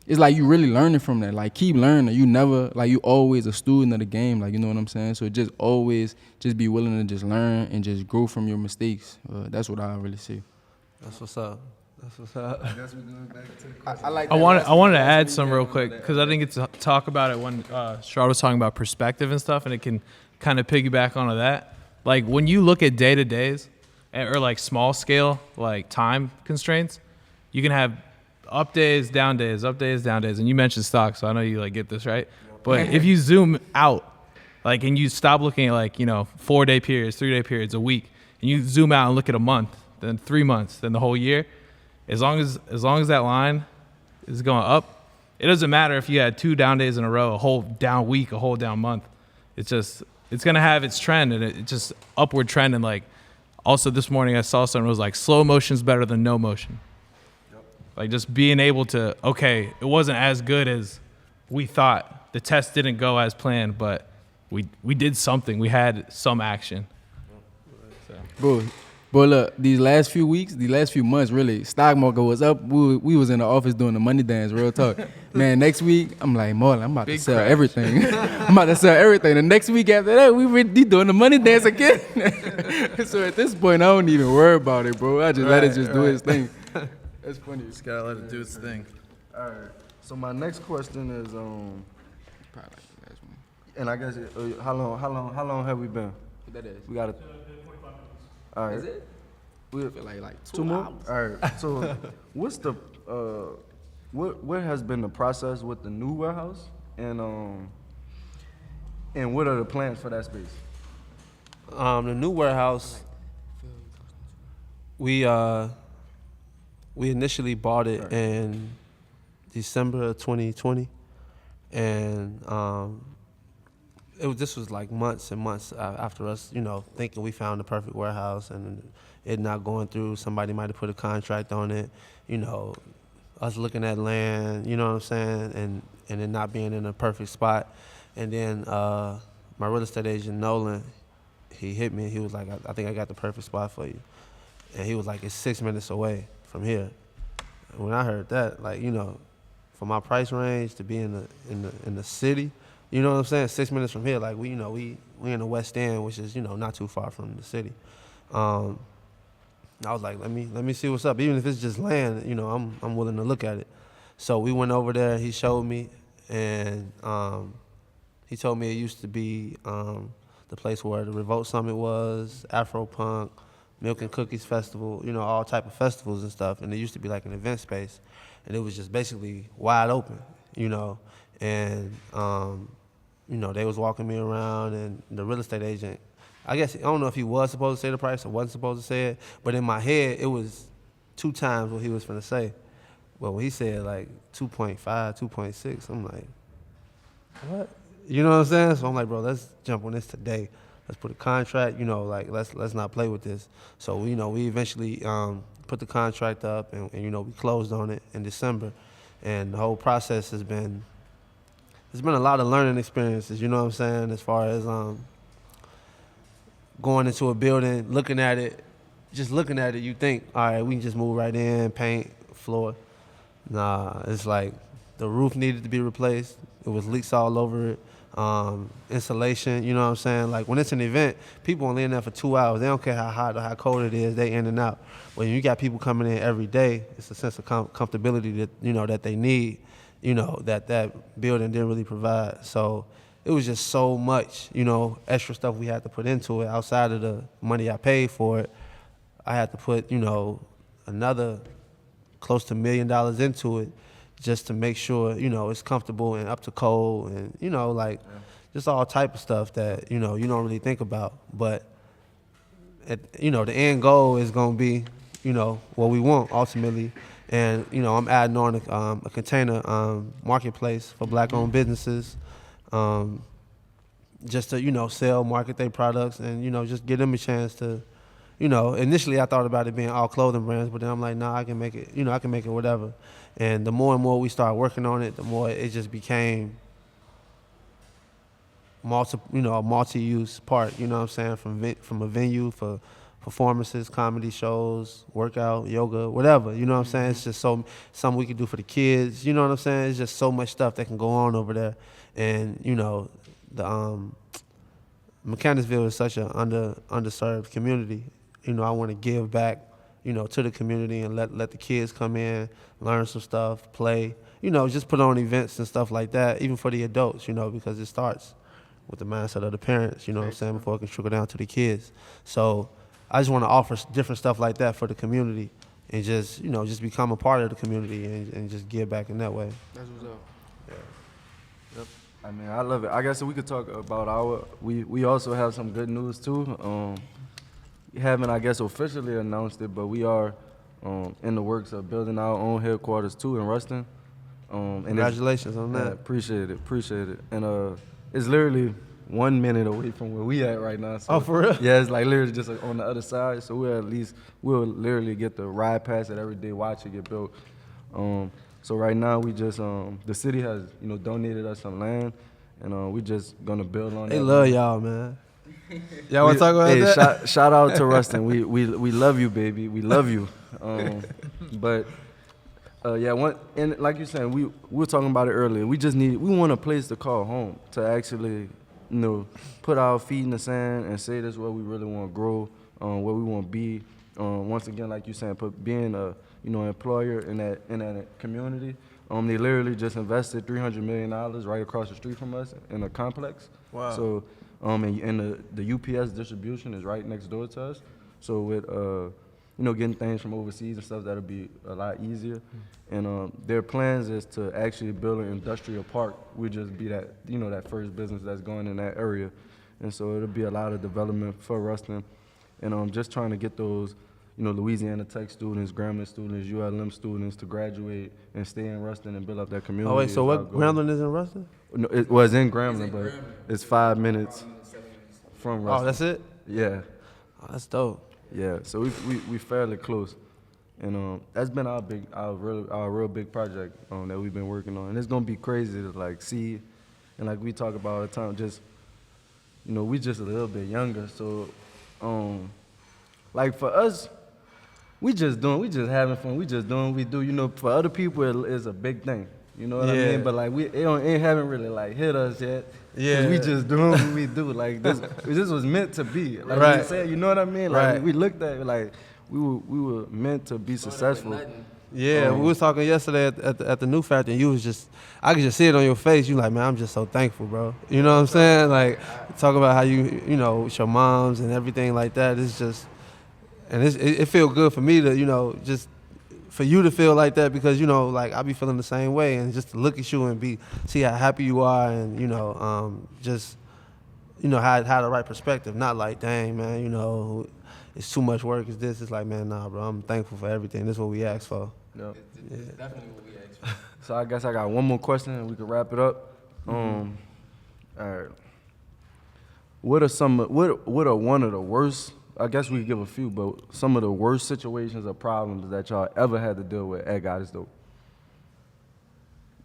it's like you really learning from that. Like keep learning. You never, like you always a student of the game. Like, you know what I'm saying? So just always just be willing to just learn and just grow from your mistakes. That's what I really say. That's what's up. I guess we're going back to the question. I like. I wanted to add some real quick because I didn't get to talk about it when Sharod was talking about perspective and stuff, and it can kind of piggyback onto that. Like when you look at day-to-days or like small scale, like time constraints, you can have up days, down days, and you mentioned stocks, so I know you like get this right. But if you zoom out, like, and you stop looking at like 4-day periods, 3-day periods, a week, and you zoom out and look at a month, then 3 months, then the whole year. As long as that line is going up, it doesn't matter if you had 2 down days in a row, a whole down week, a whole down month. It's gonna have its trend, and it's just upward trend. And like, also this morning I saw something that was like slow motion's better than no motion. Yep. Like just being able to, okay, it wasn't as good as we thought. The test didn't go as planned, but we did something. We had some action. Bro, look, these last few months, really, stock market was up. We was in the office doing the money dance, real talk. Man, next week, I'm like, Marlon, I'm about to sell everything. I'm about to sell everything. The next week after that, we really doing the money dance again. So at this point, I don't even worry about it, bro. I just let it just do its thing. That's funny. Just gotta let it do its thing. All right. So my next question is, Probably like the last one. and I guess how long have we been? What that is? We got to. All right. Is it? We, I feel like 2 2 more? hours. All right. So what's the what has been the process with the new warehouse, and what are the plans for that space? The new warehouse, we initially bought it in December of 2020, and this was like months and months after us, thinking we found the perfect warehouse, and it not going through. Somebody might have put a contract on it, us looking at land, you know what I'm saying, and it not being in a perfect spot. And then my real estate agent, Nolan, he hit me. He was like, I think I got the perfect spot for you. And he was like, it's 6 minutes away from here. And when I heard that, like, for my price range to be in the city, you know what I'm saying, 6 minutes from here, like we in the West End, which is not too far from the city. I was like, let me see what's up. Even if it's just land, I'm willing to look at it. So we went over there. He showed me, and he told me it used to be the the place where the Revolt Summit was, Afro Punk, Milk and Cookies Festival, you know, all type of festivals and stuff. And it used to be like an event space, and it was just basically wide open, you know. And you know, they was walking me around, and the real estate agent, I guess, I don't know if he was supposed to say the price or wasn't supposed to say it, but in my head, it was 2 times what he was finna say. But when he said like 2.5, 2.6, I'm like, what? You know what I'm saying? So I'm like, bro, let's jump on this today. Let's put a contract, you know, like let's not play with this. So, you know, we eventually put the contract up, and, you know, we closed on it in December. And the whole process has been, there's been a lot of learning experiences, you know what I'm saying, as far as going into a building, looking at it, you think, all right, we can just move right in, paint, floor. Nah, it's like the roof needed to be replaced. It was leaks all over it. Insulation, you know what I'm saying? Like when it's an event, people only in there for 2 hours. They don't care how hot or how cold it is, they in and out. When you got people coming in every day, it's a sense of comfortability that, you know, that they need, you know, that building didn't really provide. So it was just so much, you know, extra stuff we had to put into it outside of the money I paid for it. I had to put, you know, another close to $1 million into it just to make sure, you know, it's comfortable and up to code, and, you know, like just all type of stuff that, you know, you don't really think about. But, you know, the end goal is going to be, you know, what we want ultimately. And, you know, I'm adding on a container marketplace for black-owned businesses, just to, you know, sell, market their products, and, you know, just give them a chance to, you know, initially I thought about it being all clothing brands, but then I'm like, nah, I can make it, you know, I can make it whatever. And the more and more we started working on it, the more it just became a multi-use part, you know what I'm saying, from a venue for performances, comedy shows, workout, yoga, whatever, you know what I'm saying? It's just something we can do for the kids, you know what I'm saying? It's just so much stuff that can go on over there. And, you know, the Mechanicsville is such an underserved community. You know, I want to give back, you know, to the community and let the kids come in, learn some stuff, play, you know, just put on events and stuff like that, even for the adults, you know, because it starts with the mindset of the parents, you know what I'm saying, before it can trickle down to the kids. So I just want to offer different stuff like that for the community, and just, you know, just become a part of the community and just give back in that way. That's what's up. Yep. I mean, I love it. I guess we could talk about we also have some good news too. We haven't, I guess, officially announced it, but we are in the works of building our own headquarters too in Ruston. And Congratulations on that. Appreciate it. And it's literally 1 minute away from where we at right now. So, oh, for real? Yeah, it's like literally just like on the other side. So we'll literally get to ride past it every day, watch it get built. So right now we just the city has, you know, donated us some land, and we just gonna build on it. They love y'all, man. Y'all want to talk about that? Shout out to Ruston. We love you, baby. We love you. But yeah, and like you said, we were talking about it earlier. We want a place to call home, to actually, you know, put our feet in the sand and say this is where we really want to grow, where we want to be. Once again, like you said, being a, you know, employer in that community. They literally just invested $300 million right across the street from us in a complex. Wow. So, and the UPS distribution is right next door to us. So with, you know, getting things from overseas and stuff, that'll be a lot easier. And their plans is to actually build an industrial park. We'll just be that, you know, that first business that's going in that area. And so it'll be a lot of development for Ruston. And just trying to get those, you know, Louisiana Tech students, Grambling students, ULM students to graduate and stay in Ruston and build up that community. Oh, wait, so what, Grambling is in Ruston? No, it was in Grambling, but it's 5 minutes from Ruston. Oh, that's it? Yeah. Oh, that's dope. Yeah, so we fairly close. And that's been our real big project that we've been working on. And it's gonna be crazy to like see, and like we talk about all the time, just, you know, we just a little bit younger. So like for us, we just having fun. We just doing what we do. You know, for other people, it's a big thing. You know what I mean? But like it haven't really like hit us yet. Yeah. We just doing what we do. Like this was meant to be. Like right. You said, you know what I mean? Like we looked at it like we were meant to be successful. Yeah, we was talking yesterday at the new factory, and you was just, I could just see it on your face. You like, man, I'm just so thankful, bro. You know what I'm saying? Like, talk about how you know, with your moms and everything like that. It's just, and it feels good for me to, you know, just for you to feel like that, because, you know, like I be feeling the same way, and just to look at you and see how happy you are, and, you know, just, you know, how the right perspective. Not like, dang, man, you know, it's too much work. It's this. It's like, man, nah, bro. I'm thankful for everything. This is what we asked for. Yep. It's definitely what we asked for. So I guess I got one more question and we can wrap it up. All right. What are one of the worst, I guess we could give a few, but some of the worst situations or problems that y'all ever had to deal with at God Is Dope?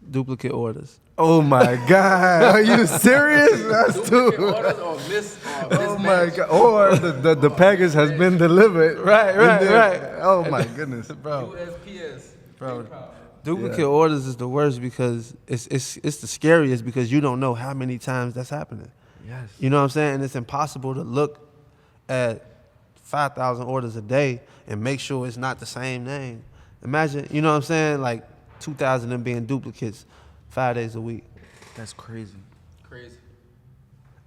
Duplicate orders. Oh my God. Are you serious? That's too. Orders or Oh my God. Or the package has been delivered. Right. Oh my goodness. Bro. USPS. Bro. Duplicate orders is the worst, because it's the scariest, because you don't know how many times that's happening. Yes. You know what I'm saying? And it's impossible to look at 5,000 orders a day and make sure it's not the same name. Imagine, you know what I'm saying? Like 2,000 of them being duplicates 5 days a week. That's crazy. Crazy.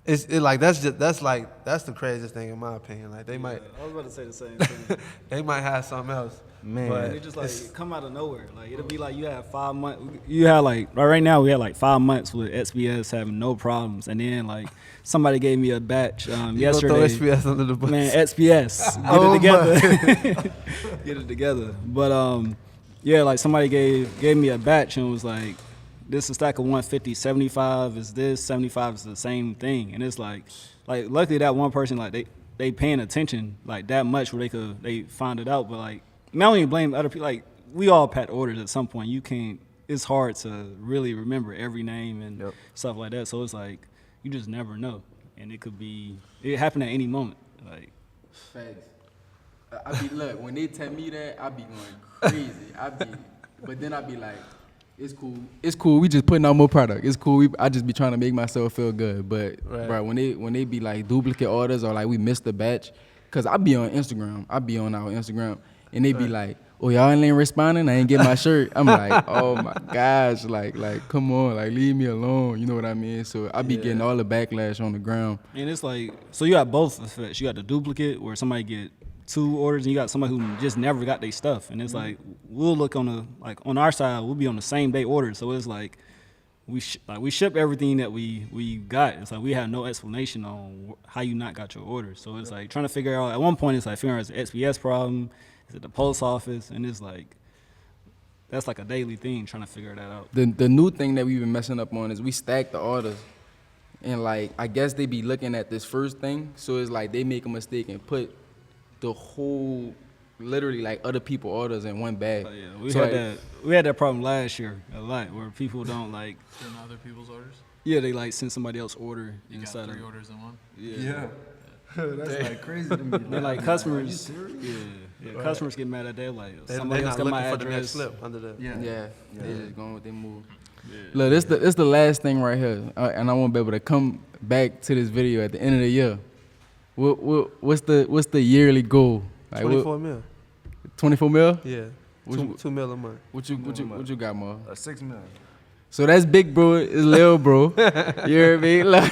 That's the craziest thing in my opinion. Like they might I was about to say the same thing. they might have something else. Man. But And it just like come out of nowhere. Like it'll be like you have 5 months. You have like right now we had like 5 months with SBS having no problems, and then like somebody gave me a batch you gonna yesterday. throw SBS under the bus. Man, SBS, get it together. Get it together. But yeah, like somebody gave me a batch and was like, this is a stack of 150, 75 is this, 75 is the same thing, and it's like luckily that one person like they paying attention like that much where they find it out, but like. I don't even blame other people. Like, we all packed orders at some point. You can't, it's hard to really remember every name and stuff like that. So it's like, you just never know. And it happen at any moment. Like, Facts. Look, when they tell me that, I be going crazy. But then I be like, it's cool. It's cool. We just putting out more product. It's cool. I just be trying to make myself feel good. But, bro, when they be like duplicate orders or like we missed a batch, because I be on Instagram. I be on our Instagram. And they be like, oh, y'all ain't responding? I ain't get my shirt. I'm like, oh, my gosh. Like, come on. Like, leave me alone. You know what I mean? So I be getting all the backlash on the ground. and it's like, so you got both effects. You got the duplicate where somebody get 2 orders, and you got somebody who just never got their stuff. And it's like, we'll look on our side, we'll be on the same day order. So it's like, we ship everything that we got. It's like we have no explanation on how you not got your order. So it's like trying to figure out, at one point it's like figuring out it's an SBS problem. Is it the post office? And it's like, that's like a daily thing, trying to figure that out. The new thing that we've been messing up on is we stack the orders. And like, I guess they be looking at this first thing. So it's like they make a mistake and put the whole, literally like other people orders in one bag. Oh, yeah, we had that problem last year a lot, where people don't like. Send other people's orders. Yeah, they like send somebody else order You inside got 3 of. orders in one. Yeah. That's like crazy to me. They're like customers. Customers get mad at that. Like somebody They're else not got my looking for the next address. slip under the. Yeah, they just going with their move. Look, this the last thing right here, and I want to be able to come back to this video at the end of the year. What's the yearly goal? Like 24 mil. 24 mil? Yeah. What 2 mil a month. What you got, Ma? 6 million. So that's big, bro. It's little, bro. You hear me? Like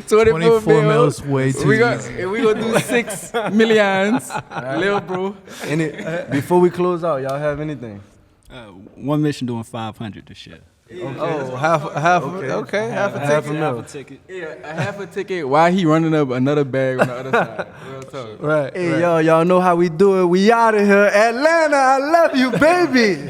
24 mils way too we easy. gonna do 6 millions, little, bro. Before we close out, y'all have anything? One mission doing 500 this year. Oh, half a mil. Half a ticket. Yeah, a half a ticket. Why he running up another bag on the other side? Real talk. Right. Hey, y'all know how we do it. We out of here. Atlanta, I love you, baby.